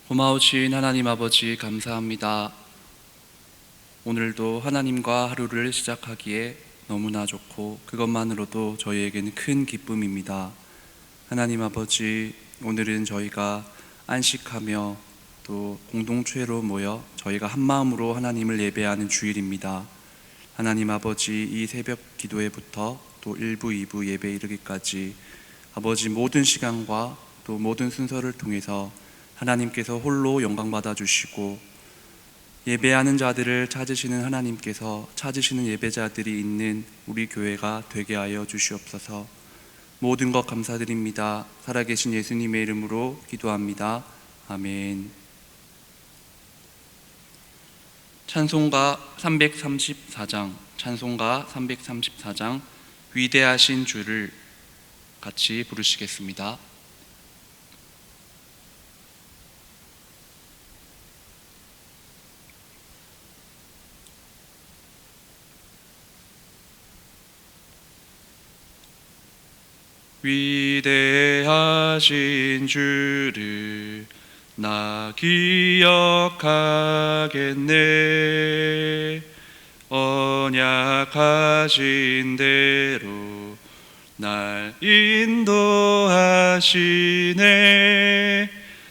고마우신 하나님 아버지 감사합니다. 오늘도 하나님과 하루를 시작하기에 너무나 좋고 그것만으로도 저희에게는 큰 기쁨입니다. 하나님 아버지, 오늘은 저희가 안식하며 또 공동체로 모여 저희가 한마음으로 하나님을 예배하는 주일입니다. 하나님 아버지, 이 새벽 기도회부터 또 1부, 2부 예배 이르기까지 아버지 모든 시간과 또 모든 순서를 통해서 하나님께서 홀로 영광 받아 주시고 예배하는 자들을 찾으시는 하나님께서 찾으시는 예배자들이 있는 우리 교회가 되게 하여 주시옵소서. 모든 것 감사드립니다. 살아계신 예수님의 이름으로 기도합니다. 아멘. 찬송가 334장 위대하신 주를 같이 부르시겠습니다. 위대하신 주를 나 기억하겠네. 언약하신 대로 날 인도하시네.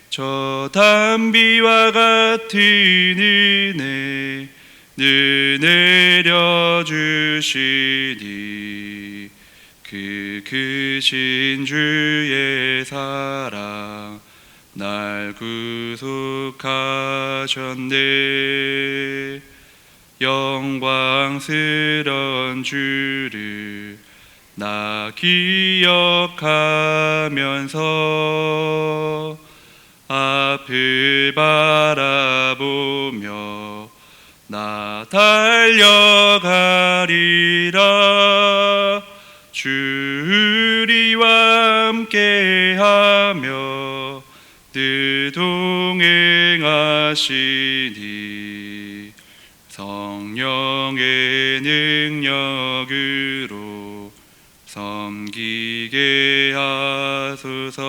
저 단비와 같은 은혜 늘 내려주시니 그 크신 주의 사랑 날 구속하셨네. 영광스런 주를 나 기억하면서 앞을 바라보며 나 달려가리라. 주 우리와 함께하며 늘 동행하시니 성령의 능력으로 섬기게 하소서.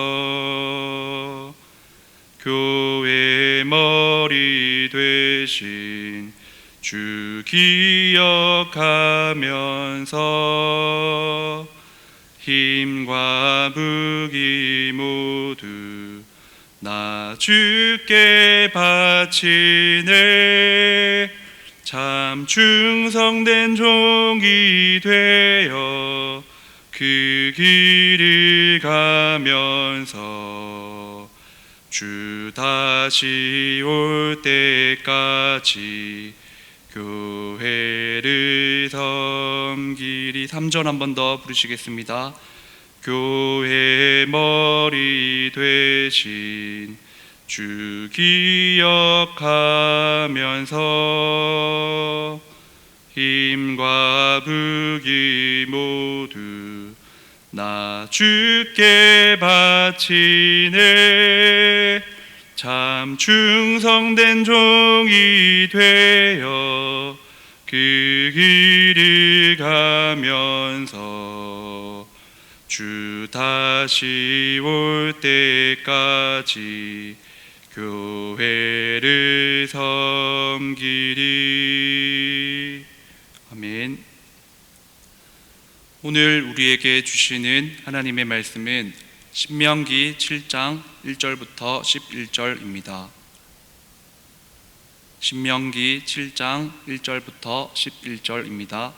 교회의 머리 되신 주 기억하면서 힘과 무기 모두 나 주께 바치네. 참 충성된 종이 되어 그 길을 가면서 주 다시 올 때까지 교회를 섬기리. 3절 한 번 더 부르시겠습니다. 교회의 머리 되신 주 기억하면서 힘과 무기 모두 나 주께 바치네. 참 충성된 종이 되어 그 길을 가면서 주 다시 올 때까지 교회를 섬기리. 아멘. 오늘 우리에게 주시는 하나님의 말씀은 신명기 7장 1절부터 11절입니다. 신명기 7장 1절부터 11절입니다.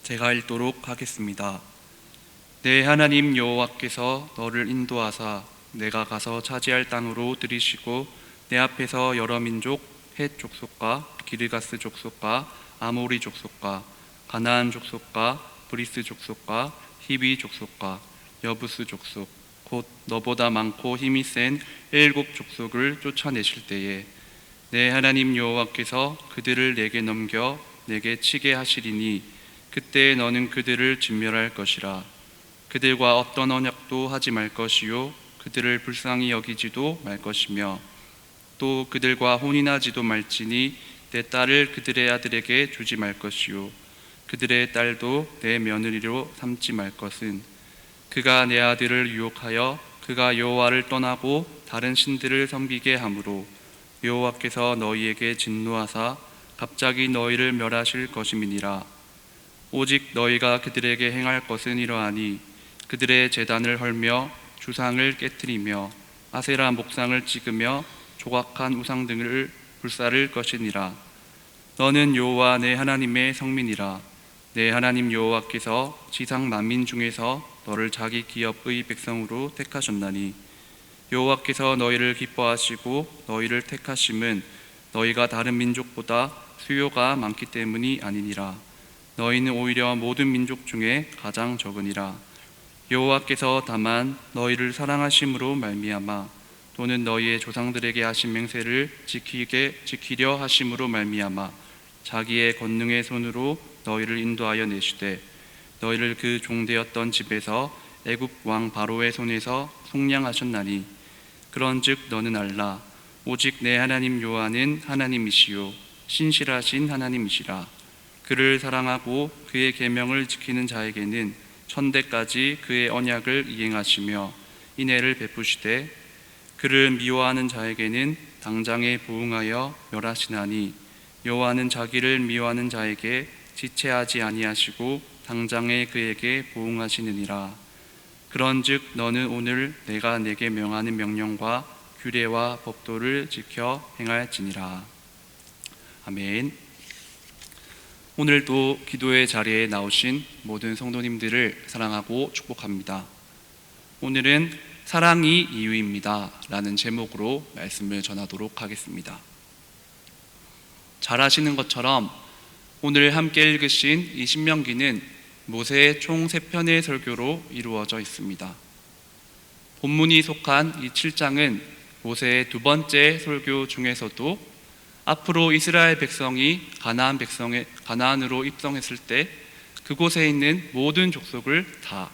제가 읽도록 하겠습니다. 내 하나님 여호와께서 너를 인도하사 내가 가서 차지할 땅으로 들이시고 내 앞에서 여러 민족 헷 족속과 기르가스 족속과 아모리 족속과 가나안 족속과 브리스 족속과 히비 족속과 여부스 족속 곧 너보다 많고 힘이 센 7 족속을 쫓아내실 때에 내 하나님 여호와께서 그들을 내게 넘겨 내게 치게 하시리니 그때 너는 그들을 진멸할 것이라. 그들과 어떤 언약도 하지 말 것이요 그들을 불쌍히 여기지도 말 것이며 또 그들과 혼인하지도 말지니 내 딸을 그들의 아들에게 주지 말 것이요 그들의 딸도 내 며느리로 삼지 말 것은 그가 내 아들을 유혹하여 그가 여호와를 떠나고 다른 신들을 섬기게 하므로 여호와께서 너희에게 진노하사 갑자기 너희를 멸하실 것임이니라. 오직 너희가 그들에게 행할 것은 이러하니 그들의 제단을 헐며 주상을 깨뜨리며 아세라 목상을 찍으며 조각한 우상 등을 불사를 것이니라. 너는 여호와 내 하나님의 성민이라. 내 하나님 여호와께서 지상 만민 중에서 너를 자기 기업의 백성으로 택하셨나니 여호와께서 너희를 기뻐하시고 너희를 택하심은 너희가 다른 민족보다 수요가 많기 때문이 아니니라. 너희는 오히려 모든 민족 중에 가장 적으니라. 여호와께서 다만 너희를 사랑하심으로 말미암아 또는 너희의 조상들에게 하신 맹세를 지키려 하심으로 말미암아 자기의 권능의 손으로 너희를 인도하여 내시되 너희를 그 종되었던 집에서 애굽 왕 바로의 손에서 속량하셨나니 그런즉 너는 알라. 오직 내 하나님 여호와는 하나님이시요 신실하신 하나님이시라. 그를 사랑하고 그의 계명을 지키는 자에게는 천대까지 그의 언약을 이행하시며 인애를 베푸시되 그를 미워하는 자에게는 당장에 부응하여 멸하시나니 여호와는 자기를 미워하는 자에게 지체하지 아니하시고 당장에 그에게 보응하시느니라. 그런즉 너는 오늘 내가 내게 명하는 명령과 규례와 법도를 지켜 행할지니라. 아멘. 오늘도 기도의 자리에 나오신 모든 성도님들을 사랑하고 축복합니다. 오늘은 사랑이 이유입니다 라는 제목으로 말씀을 전하도록 하겠습니다. 잘 아시는 것처럼 오늘 함께 읽으신 이 신명기는 모세의 총 3편의 설교로 이루어져 있습니다. 본문이 속한 이 7장은 모세의 두 번째 설교 중에서도 앞으로 이스라엘 백성이 가나안으로 입성했을 때 그곳에 있는 모든 족속을 다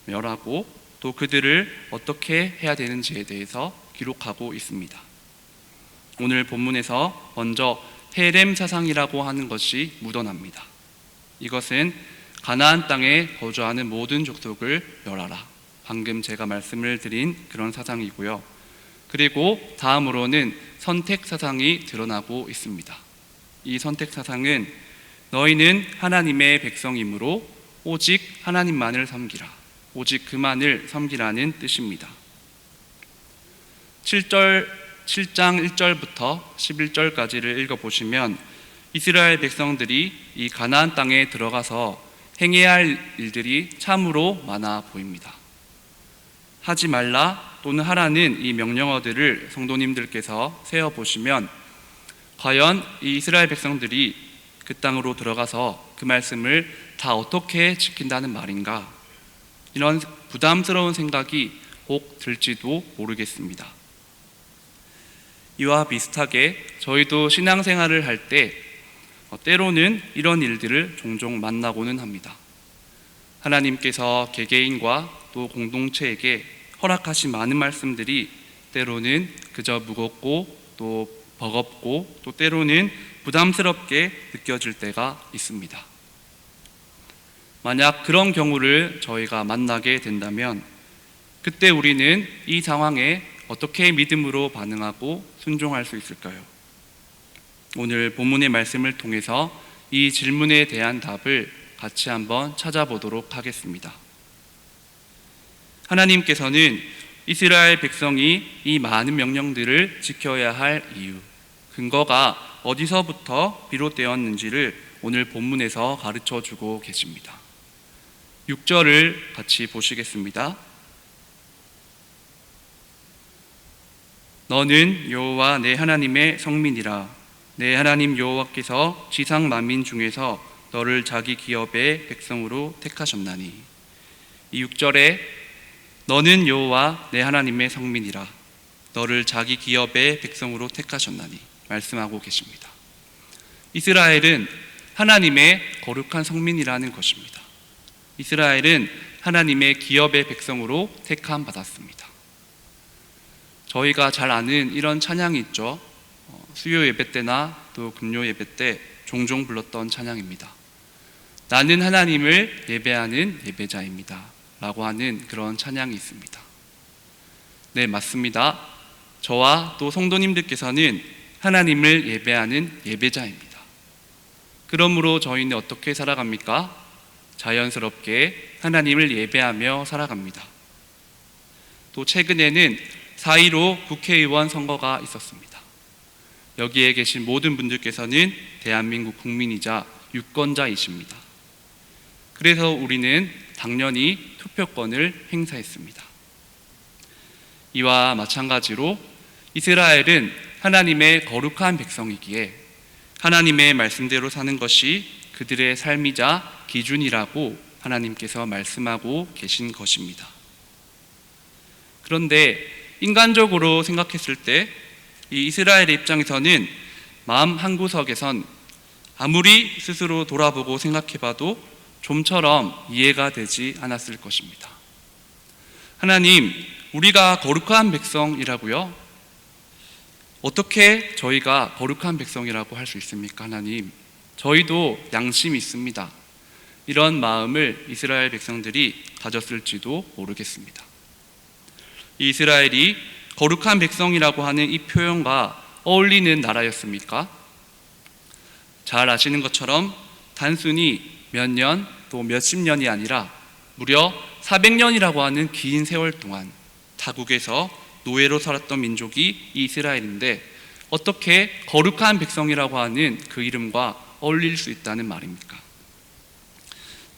멸하고 또 그들을 어떻게 해야 되는지에 대해서 기록하고 있습니다. 오늘 본문에서 먼저 헤렘 사상이라고 하는 것이 묻어납니다. 이것은 가나안 땅에 거주하는 모든 족속을 멸하라. 방금 제가 말씀을 드린 그런 사상이고요. 그리고 다음으로는 선택 사상이 드러나고 있습니다. 이 선택 사상은 너희는 하나님의 백성이므로 오직 하나님만을 섬기라. 오직 그만을 섬기라는 뜻입니다. 7장 1절부터 11절까지를 읽어보시면 이스라엘 백성들이 이 가나안 땅에 들어가서 행해야 할 일들이 참으로 많아 보입니다. 하지 말라 또는 하라는 이 명령어들을 성도님들께서 세어보시면 과연 이 이스라엘 백성들이 그 땅으로 들어가서 그 말씀을 다 어떻게 지킨다는 말인가, 이런 부담스러운 생각이 꼭 들지도 모르겠습니다. 이와 비슷하게 저희도 신앙생활을 할 때 때로는 이런 일들을 종종 만나고는 합니다. 하나님께서 개개인과 또 공동체에게 허락하신 많은 말씀들이 때로는 그저 무겁고 또 버겁고 또 때로는 부담스럽게 느껴질 때가 있습니다. 만약 그런 경우를 저희가 만나게 된다면 그때 우리는 이 상황에 어떻게 믿음으로 반응하고 순종할 수 있을까요? 오늘 본문의 말씀을 통해서 이 질문에 대한 답을 같이 한번 찾아보도록 하겠습니다. 하나님께서는 이스라엘 백성이 이 많은 명령들을 지켜야 할 이유, 근거가 어디서부터 비롯되었는지를 오늘 본문에서 가르쳐 주고 계십니다. 6절을 같이 보시겠습니다. 너는 여호와 내 하나님의 성민이라. 내 하나님 여호와께서 지상 만민 중에서 너를 자기 기업의 백성으로 택하셨나니. 이 6절에 너는 여호와 내 하나님의 성민이라, 너를 자기 기업의 백성으로 택하셨나니 말씀하고 계십니다. 이스라엘은 하나님의 거룩한 성민이라는 것입니다. 이스라엘은 하나님의 기업의 백성으로 택함 받았습니다. 저희가 잘 아는 이런 찬양이 있죠. 수요 예배 때나 또 금요 예배 때 종종 불렀던 찬양입니다. 나는 하나님을 예배하는 예배자입니다 라고 하는 그런 찬양이 있습니다. 네, 맞습니다. 저와 또 성도님들께서는 하나님을 예배하는 예배자입니다. 그러므로 저희는 어떻게 살아갑니까? 자연스럽게 하나님을 예배하며 살아갑니다. 또 최근에는 4.15 국회의원 선거가 있었습니다. 여기에 계신 모든 분들께서는 대한민국 국민이자 유권자이십니다. 그래서 우리는 당연히 투표권을 행사했습니다. 이와 마찬가지로 이스라엘은 하나님의 거룩한 백성이기에 하나님의 말씀대로 사는 것이 그들의 삶이자 기준이라고 하나님께서 말씀하고 계신 것입니다. 그런데 인간적으로 생각했을 때 이 이스라엘의 입장에서는 마음 한구석에선 아무리 스스로 돌아보고 생각해봐도 좀처럼 이해가 되지 않았을 것입니다. 하나님, 우리가 거룩한 백성이라고요? 어떻게 저희가 거룩한 백성이라고 할 수 있습니까? 하나님, 저희도 양심이 있습니다. 이런 마음을 이스라엘 백성들이 가졌을지도 모르겠습니다. 이스라엘이 거룩한 백성이라고 하는 이 표현과 어울리는 나라였습니까? 잘 아시는 것처럼 단순히 몇 년 또 몇십 년이 아니라 무려 400년이라고 하는 긴 세월 동안 타국에서 노예로 살았던 민족이 이스라엘인데 어떻게 거룩한 백성이라고 하는 그 이름과 어울릴 수 있다는 말입니까?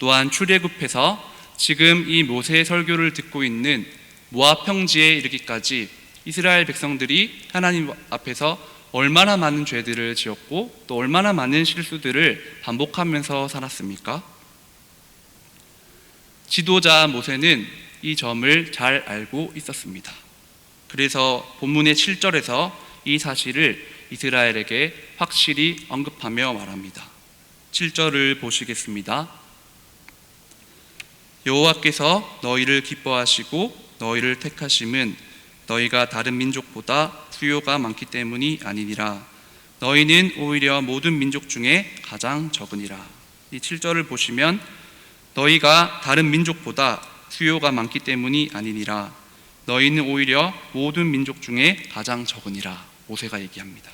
또한 출애굽해서 지금 이 모세의 설교를 듣고 있는 모압 평지에 이르기까지 이스라엘 백성들이 하나님 앞에서 얼마나 많은 죄들을 지었고 또 얼마나 많은 실수들을 반복하면서 살았습니까? 지도자 모세는 이 점을 잘 알고 있었습니다. 그래서 본문의 7절에서 이 사실을 이스라엘에게 확실히 언급하며 말합니다. 7절을 보시겠습니다. 여호와께서 너희를 기뻐하시고 너희를 택하심은 너희가 다른 민족보다 수요가 많기 때문이 아니니라. 너희는 오히려 모든 민족 중에 가장 적으니라. 이 7절을 보시면 너희가 다른 민족보다 수요가 많기 때문이 아니니라. 너희는 오히려 모든 민족 중에 가장 적으니라. 모세가 얘기합니다.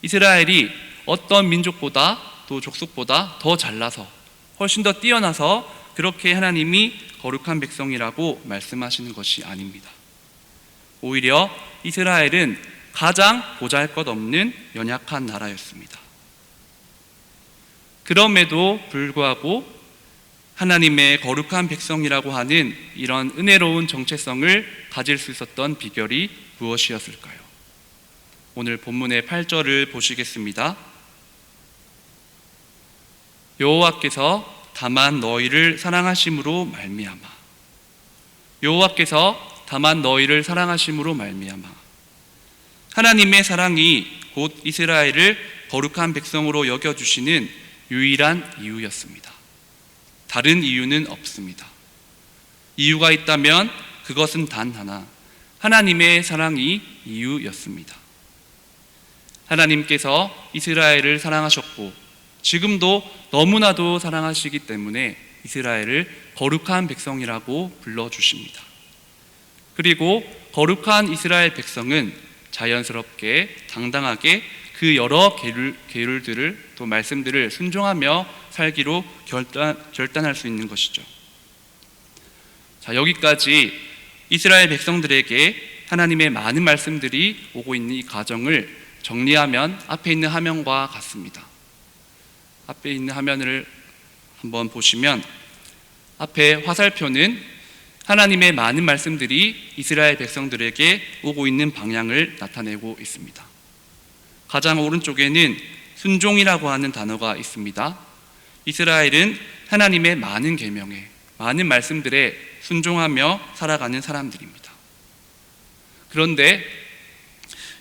이스라엘이 어떤 민족보다 또 족속보다 더 잘나서 훨씬 더 뛰어나서 그렇게 하나님이 거룩한 백성이라고 말씀하시는 것이 아닙니다. 오히려 이스라엘은 가장 보잘것없는 연약한 나라였습니다. 그럼에도 불구하고 하나님의 거룩한 백성이라고 하는 이런 은혜로운 정체성을 가질 수 있었던 비결이 무엇이었을까요? 오늘 본문의 8절을 보시겠습니다. 여호와께서 다만 너희를 사랑하심으로 말미암아. 여호와께서 다만 너희를 사랑하심으로 말미암아. 하나님의 사랑이 곧 이스라엘을 거룩한 백성으로 여겨주시는 유일한 이유였습니다. 다른 이유는 없습니다. 이유가 있다면 그것은 단 하나, 하나님의 사랑이 이유였습니다. 하나님께서 이스라엘을 사랑하셨고 지금도 너무나도 사랑하시기 때문에 이스라엘을 거룩한 백성이라고 불러주십니다. 그리고 거룩한 이스라엘 백성은 자연스럽게 당당하게 그 여러 계율들을 또 말씀들을 순종하며 살기로 결단할 수 있는 것이죠. 자, 여기까지 이스라엘 백성들에게 하나님의 많은 말씀들이 오고 있는 이 과정을 정리하면 앞에 있는 화면과 같습니다. 앞에 있는 화면을 한번 보시면 앞에 화살표는 하나님의 많은 말씀들이 이스라엘 백성들에게 오고 있는 방향을 나타내고 있습니다. 가장 오른쪽에는 순종이라고 하는 단어가 있습니다. 이스라엘은 하나님의 많은 계명에, 많은 말씀들에 순종하며 살아가는 사람들입니다. 그런데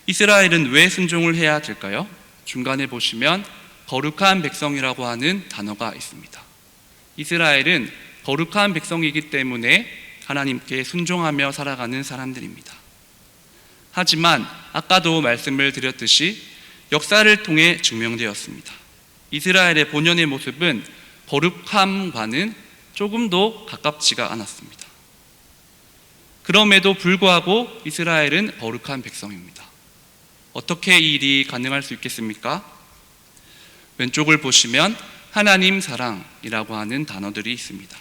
이스라엘은 왜 순종을 해야 될까요? 중간에 보시면 거룩한 백성이라고 하는 단어가 있습니다. 이스라엘은 거룩한 백성이기 때문에 하나님께 순종하며 살아가는 사람들입니다. 하지만 아까도 말씀을 드렸듯이 역사를 통해 증명되었습니다. 이스라엘의 본연의 모습은 거룩함과는 조금도 가깝지가 않았습니다. 그럼에도 불구하고 이스라엘은 거룩한 백성입니다. 어떻게 이 일이 가능할 수 있겠습니까? 왼쪽을 보시면 하나님 사랑이라고 하는 단어들이 있습니다.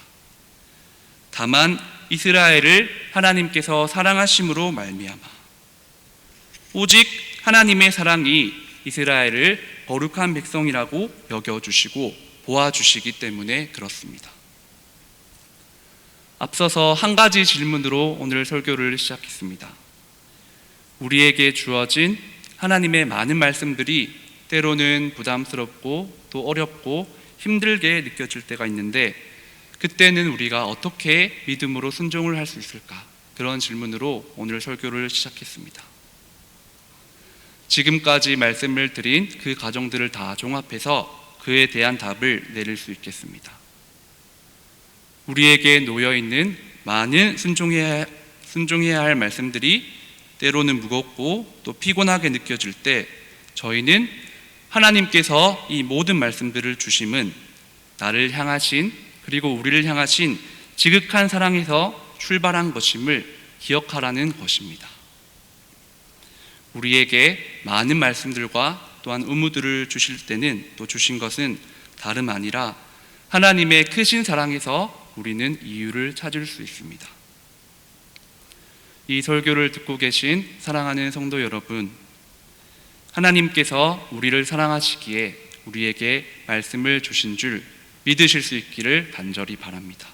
다만 이스라엘을 하나님께서 사랑하심으로 말미암아 오직 하나님의 사랑이 이스라엘을 거룩한 백성이라고 여겨주시고 보아주시기 때문에 그렇습니다. 앞서서 한 가지 질문으로 오늘 설교를 시작했습니다. 우리에게 주어진 하나님의 많은 말씀들이 때로는 부담스럽고 또 어렵고 힘들게 느껴질 때가 있는데 그때는 우리가 어떻게 믿음으로 순종을 할 수 있을까? 그런 질문으로 오늘 설교를 시작했습니다. 지금까지 말씀을 드린 그 가정들을 다 종합해서 그에 대한 답을 내릴 수 있겠습니다. 우리에게 놓여있는 많은 순종해야 할 말씀들이 때로는 무겁고 또 피곤하게 느껴질 때 저희는 하나님께서 이 모든 말씀들을 주심은 나를 향하신 그리고 우리를 향하신 지극한 사랑에서 출발한 것임을 기억하라는 것입니다. 우리에게 많은 말씀들과 또한 의무들을 주실 때는 또 주신 것은 다름 아니라 하나님의 크신 사랑에서 우리는 이유를 찾을 수 있습니다. 이 설교를 듣고 계신 사랑하는 성도 여러분, 하나님께서 우리를 사랑하시기에 우리에게 말씀을 주신 줄 믿으실 수 있기를 간절히 바랍니다.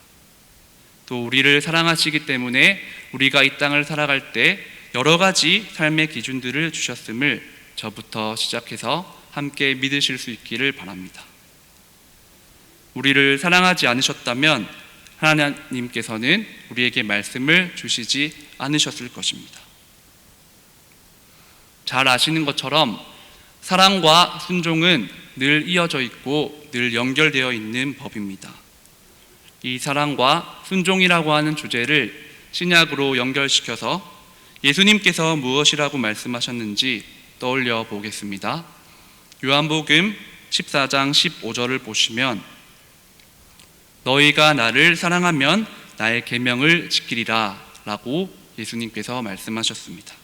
또 우리를 사랑하시기 때문에 우리가 이 땅을 살아갈 때 여러 가지 삶의 기준들을 주셨음을 저부터 시작해서 함께 믿으실 수 있기를 바랍니다. 우리를 사랑하지 않으셨다면 하나님께서는 우리에게 말씀을 주시지 않으셨을 것입니다. 잘 아시는 것처럼 사랑과 순종은 늘 이어져 있고 늘 연결되어 있는 법입니다. 이 사랑과 순종이라고 하는 주제를 신약으로 연결시켜서 예수님께서 무엇이라고 말씀하셨는지 떠올려 보겠습니다. 요한복음 14장 15절을 보시면 너희가 나를 사랑하면 나의 계명을 지키리라 라고 예수님께서 말씀하셨습니다.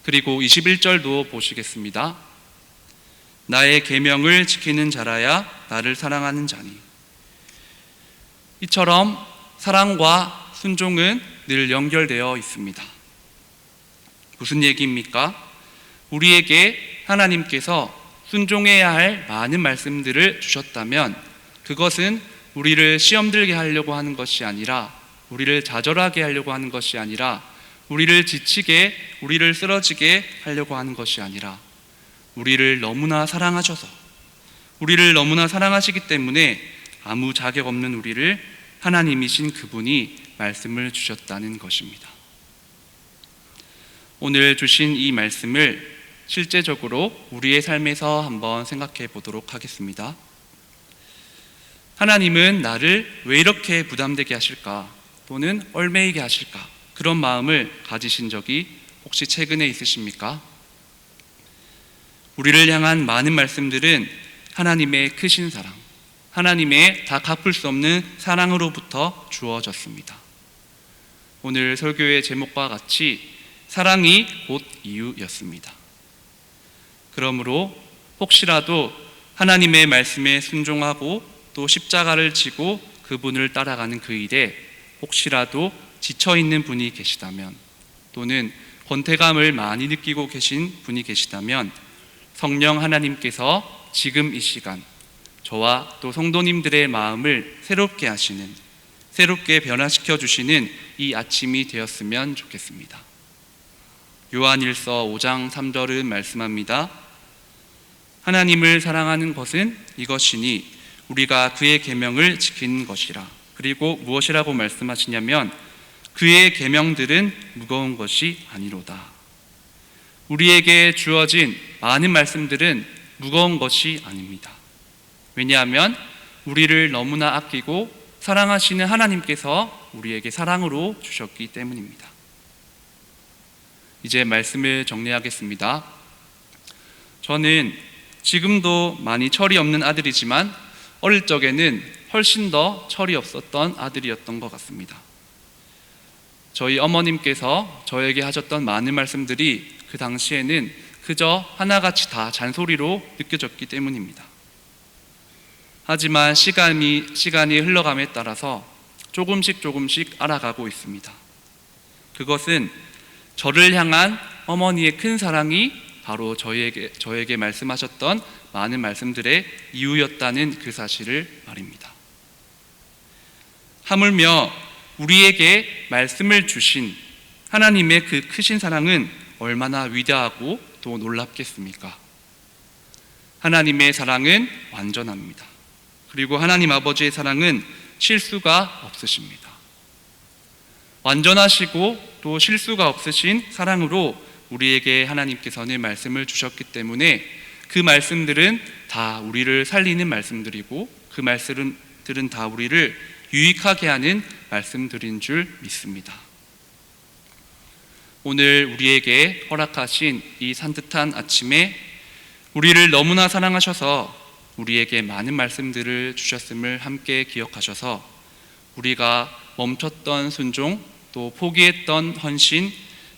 그리고 21절도 보시겠습니다. 나의 계명을 지키는 자라야 나를 사랑하는 자니. 이처럼 사랑과 순종은 늘 연결되어 있습니다. 무슨 얘기입니까? 우리에게 하나님께서 순종해야 할 많은 말씀들을 주셨다면 그것은 우리를 시험 들게 하려고 하는 것이 아니라 우리를 좌절하게 하려고 하는 것이 아니라 우리를 지치게 우리를 쓰러지게 하려고 하는 것이 아니라 우리를 너무나 사랑하셔서 우리를 너무나 사랑하시기 때문에 아무 자격 없는 우리를 하나님이신 그분이 말씀을 주셨다는 것입니다. 오늘 주신 이 말씀을 실제적으로 우리의 삶에서 한번 생각해 보도록 하겠습니다. 하나님은 나를 왜 이렇게 부담되게 하실까? 또는 얽매이게 하실까? 그런 마음을 가지신 적이 혹시 최근에 있으십니까? 우리를 향한 많은 말씀들은 하나님의 크신 사랑, 하나님의 다 갚을 수 없는 사랑으로부터 주어졌습니다. 오늘 설교의 제목과 같이 사랑이 곧 이유였습니다. 그러므로 혹시라도 하나님의 말씀에 순종하고 또 십자가를 지고 그분을 따라가는 그 일에 혹시라도 지쳐있는 분이 계시다면 또는 권태감을 많이 느끼고 계신 분이 계시다면 성령 하나님께서 지금 이 시간 저와 또 성도님들의 마음을 새롭게 하시는, 새롭게 변화시켜 주시는 이 아침이 되었으면 좋겠습니다. 요한일서 5장 3절은 말씀합니다. 하나님을 사랑하는 것은 이것이니 우리가 그의 계명을 지키는 것이라. 그리고 무엇이라고 말씀하시냐면 그의 계명들은 무거운 것이 아니로다. 우리에게 주어진 많은 말씀들은 무거운 것이 아닙니다. 왜냐하면 우리를 너무나 아끼고 사랑하시는 하나님께서 우리에게 사랑으로 주셨기 때문입니다. 이제 말씀을 정리하겠습니다. 저는 지금도 많이 철이 없는 아들이지만 어릴 적에는 훨씬 더 철이 없었던 아들이었던 것 같습니다. 저희 어머님께서 저에게 하셨던 많은 말씀들이 그 당시에는 그저 하나같이 다 잔소리로 느껴졌기 때문입니다. 하지만 시간이 흘러감에 따라서 조금씩 알아가고 있습니다. 그것은 저를 향한 어머니의 큰 사랑이 바로 저에게 말씀하셨던 많은 말씀들의 이유였다는 그 사실을 말입니다. 하물며 우리에게 말씀을 주신 하나님의 그 크신 사랑은 얼마나 위대하고 또 놀랍겠습니까? 하나님의 사랑은 완전합니다. 그리고 하나님 아버지의 사랑은 실수가 없으십니다. 완전하시고 또 실수가 없으신 사랑으로 우리에게 하나님께서는 말씀을 주셨기 때문에 그 말씀들은 다 우리를 살리는 말씀들이고 그 말씀들은 다 우리를 유익하게 하는 말씀들인 줄 믿습니다. 오늘 우리에게 허락하신 이 산뜻한 아침에 우리를 너무나 사랑하셔서 우리에게 많은 말씀들을 주셨음을 함께 기억하셔서 우리가 멈췄던 순종, 또 포기했던 헌신,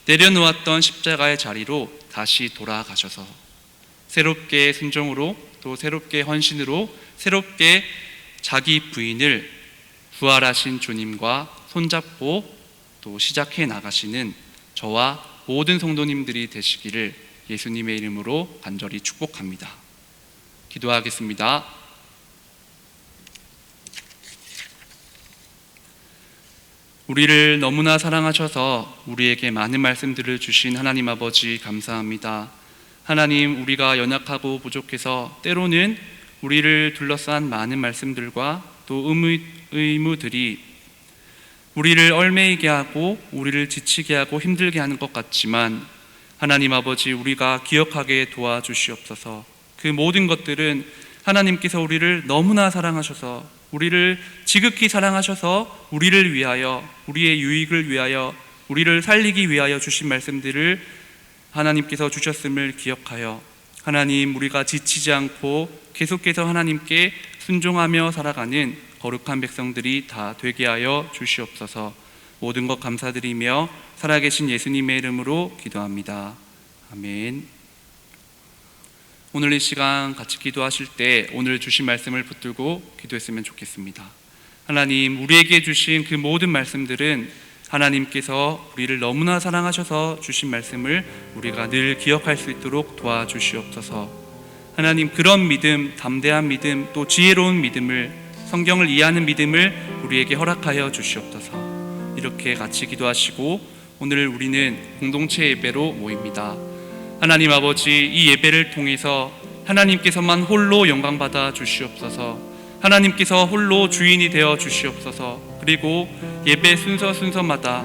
내려놓았던 십자가의 자리로 다시 돌아가셔서 새롭게 순종으로 또 새롭게 헌신으로 새롭게 자기 부인을 부활하신 주님과 손잡고 또 시작해 나가시는 저와 모든 성도님들이 되시기를 예수님의 이름으로 간절히 축복합니다. 기도하겠습니다. 우리를 너무나 사랑하셔서 우리에게 많은 말씀들을 주신 하나님 아버지 감사합니다. 하나님, 우리가 연약하고 부족해서 때로는 우리를 둘러싼 많은 말씀들과 또 의무들이 우리를 얽매이게 하고 우리를 지치게 하고 힘들게 하는 것 같지만 하나님 아버지, 우리가 기억하게 도와주시옵소서. 그 모든 것들은 하나님께서 우리를 너무나 사랑하셔서 우리를 지극히 사랑하셔서 우리를 위하여, 우리의 유익을 위하여, 우리를 살리기 위하여 주신 말씀들을 하나님께서 주셨음을 기억하여 하나님, 우리가 지치지 않고 계속해서 하나님께 순종하며 살아가는 거룩한 백성들이 다 되게 하여 주시옵소서. 모든 것 감사드리며 살아계신 예수님의 이름으로 기도합니다. 아멘. 오늘 이 시간 같이 기도하실 때 오늘 주신 말씀을 붙들고 기도했으면 좋겠습니다. 하나님, 우리에게 주신 그 모든 말씀들은 하나님께서 우리를 너무나 사랑하셔서 주신 말씀을 우리가 늘 기억할 수 있도록 도와주시옵소서. 하나님, 그런 믿음, 담대한 믿음, 또 지혜로운 믿음을, 성경을 이해하는 믿음을 우리에게 허락하여 주시옵소서. 이렇게 같이 기도하시고 오늘 우리는 공동체 예배로 모입니다. 하나님 아버지, 이 예배를 통해서 하나님께서만 홀로 영광받아 주시옵소서. 하나님께서 홀로 주인이 되어 주시옵소서. 그리고 예배 순서마다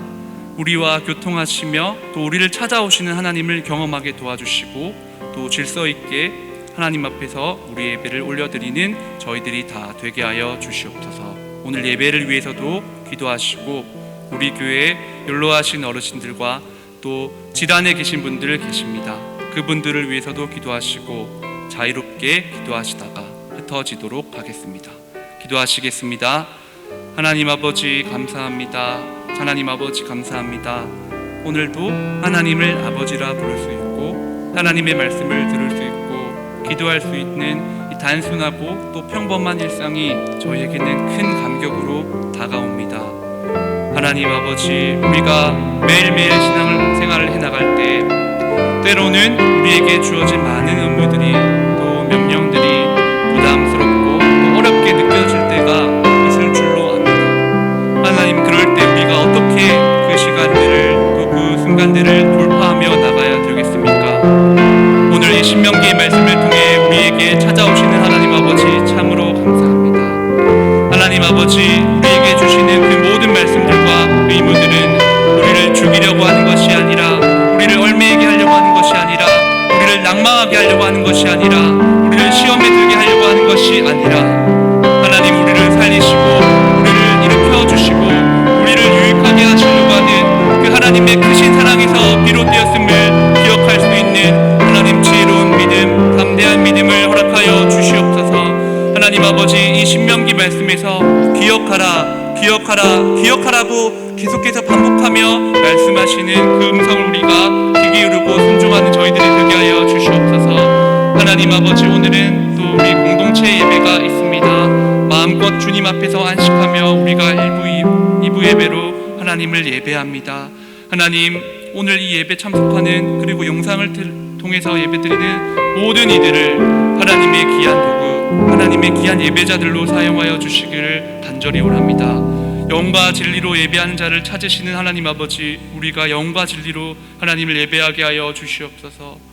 우리와 교통하시며 또 우리를 찾아오시는 하나님을 경험하게 도와주시고 또 질서 있게 하나님 앞에서 우리 예배를 올려드리는 저희들이 다 되게 하여 주시옵소서. 오늘 예배를 위해서도 기도하시고 우리 교회에 연로하신 어르신들과 또 질환에 계신 분들 계십니다. 그분들을 위해서도 기도하시고 자유롭게 기도하시다가 흩어지도록 하겠습니다. 기도하시겠습니다. 하나님 아버지 감사합니다. 하나님 아버지 감사합니다. 오늘도 하나님을 아버지라 부를 수 있고 하나님의 말씀을 들을 수 있고 기도할 수 있는 이 단순하고 또 평범한 일상이 저희에게는 큰 감격으로 다가옵니다. 하나님 아버지, 우리가 매일매일 신앙생활을 해나갈 때 때로는 우리에게 주어진 많은 의무들이 또 명령들이 부담스럽고 또 어렵게 느껴질 때가 있을 줄로 압니다. 하나님, 그럴 때 우리가 어떻게 그 시간들을 또 그 순간들을 돌파하며 나가야 되겠습니까? 오늘 이 신명기의 말씀을 통해 우리에게 찾아오시는 하나님 아버지 참으로 감사합니다. 하나님 아버지, 우리에게 주시는 그 모든 말씀들과 의무들은 우리를 죽이려고 하는 것이 아니라, 우리를 얽매이게 하려고 하는 것이 아니라, 우리를 낙망하게 하려고 하는 것이 아니라, 우리를 시험에 들게 하려고 하는 것이 아니라, 하나님, 우리를 살리시고 우리를 일으켜 주시고 우리를 유익하게 하시려고 하는 그 하나님의 크신 사랑에서 비롯되었음을 아버지, 이 신명기 말씀에서 기억하라, 기억하라, 기억하라고 계속해서 반복하며 말씀하시는 그 음성을 우리가 귀 기울이고 순종하는 저희들이 되게 하여 주시옵소서. 하나님 아버지, 오늘은 또 우리 공동체 예배가 있습니다. 마음껏 주님 앞에서 안식하며 우리가 1부, 2부 예배로 하나님을 예배합니다. 하나님, 오늘 이 예배 참석하는 그리고 영상을 통해서 예배드리는 모든 이들을 하나님의 귀한 도구, 하나님의 귀한 예배자들로 사용하여 주시기를 간절히 원합니다. 영과 진리로 예배하는 자를 찾으시는 하나님 아버지, 우리가 영과 진리로 하나님을 예배하게 하여 주시옵소서.